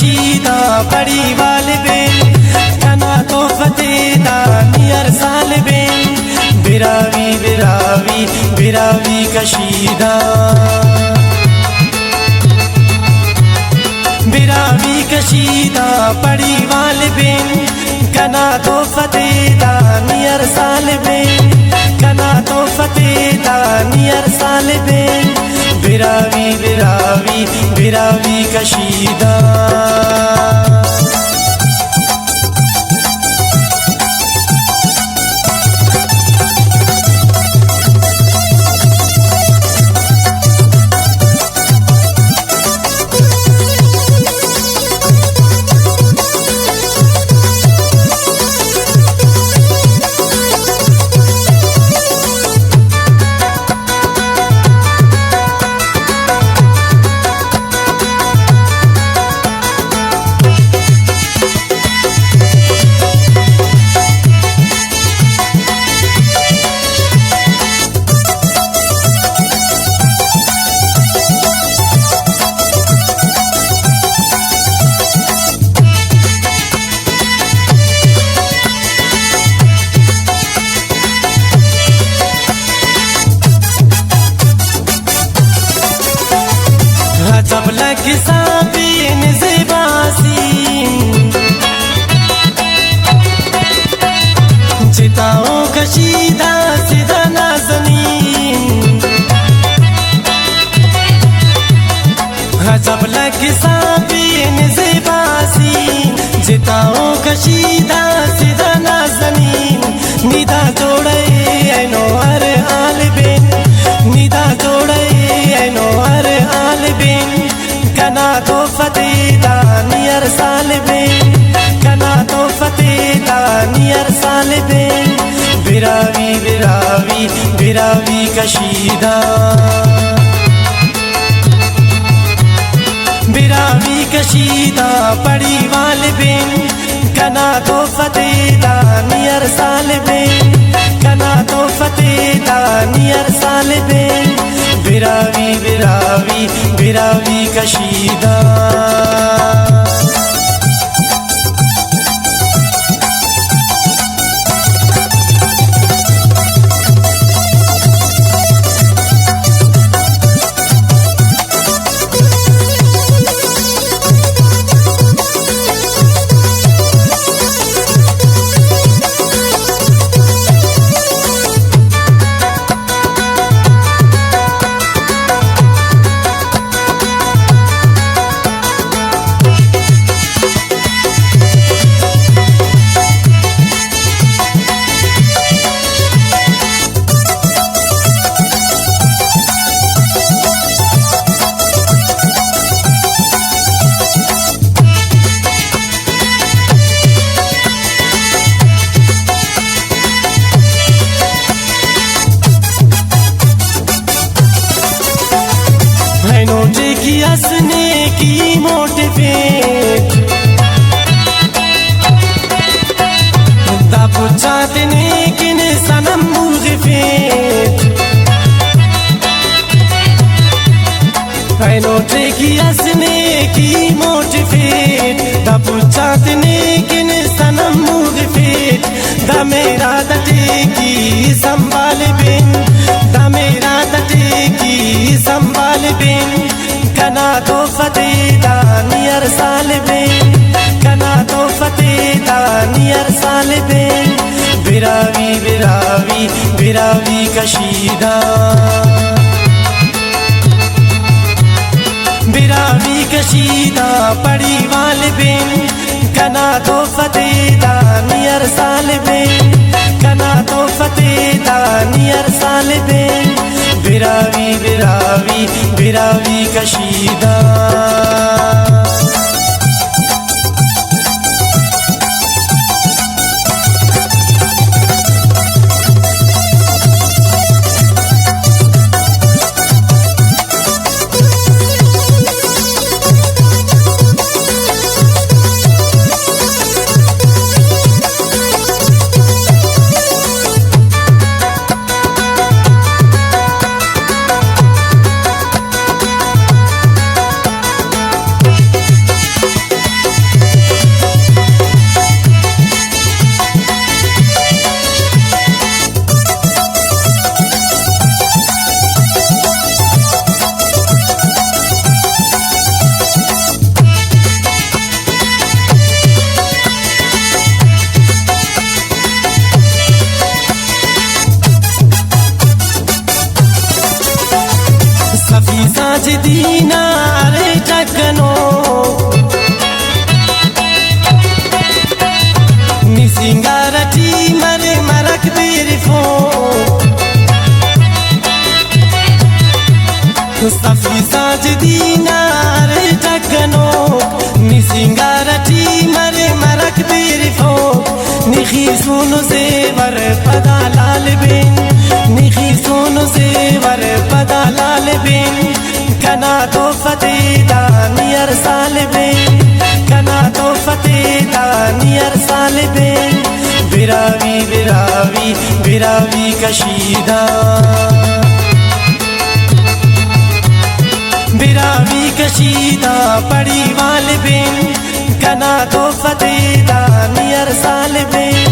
कशीदा बड़ी वाल बेन कना तो फतेदा नियर साल बेन बिरावी बिरावी बिरावी कशीदा बिरावी कशीदा बड़ी वाल बेन कना तो फतेदा नियर साल बेन कना तो फतेदा नियर साल बेन बिरावी बिरावी बिरावी कशीदा जब लग साबिन ज़ेबासीन चिताओं कशीदा सीधा नाज़नीन जब लग साबिन ज़ेबासीन चिताओं कशीदा सीधा नाज़नीन निदा जोड़े ऐनो हर आल बेन निदा जोड़े ऐनो हर आल बेन कना तो फतेदा नियर साल बेन कना तो फतेदा नियर साल बेन बिरावी बिरावी बिरावी कशीदा बिरावी कशीदा बड़ी वाल बेन कना तो फतेदा नियर साल बेन कना तो फतेदा नियर साल बेन बिरावी बिरावी बिरावी कशीदा नोटे की हंसने की मोटिवेट दाबो चाहते किन सनम मुगफेट नोटे की हंसने की मोटिवेट दाबो चाहते किन सनम मुगफेट दा मेरा दटे की संभाल बेन दा मेरा दटे की संभाल बेन कना तो फतेदा नियर साल बेन कना तो फतेदा नियर साल बेन बिरावी बिरावी बिरावी कशीदा बिरावी कशीदा बड़ी वाल बेन कना तो फतेदा नियर साल बेन कना तो फतेदा नियर साल बेन बिरावी बिरावी बिरावी कशीदा دینار جگنو نی سنگارتی مره مرک بیرفو صفی ساج دینار جگنو نی سنگارتی مره مرک بیرفو نی خیسونو زیور پدالال بین نی خیسونو زیور پدالال بین کنا تو فتح دانی ارسال بین کنا تو فتح دانی ارسال بین براوی براوی براوی کشیدہ براوی کشیدہ پڑی وال بین کنا تو فتح دانی ارسال بین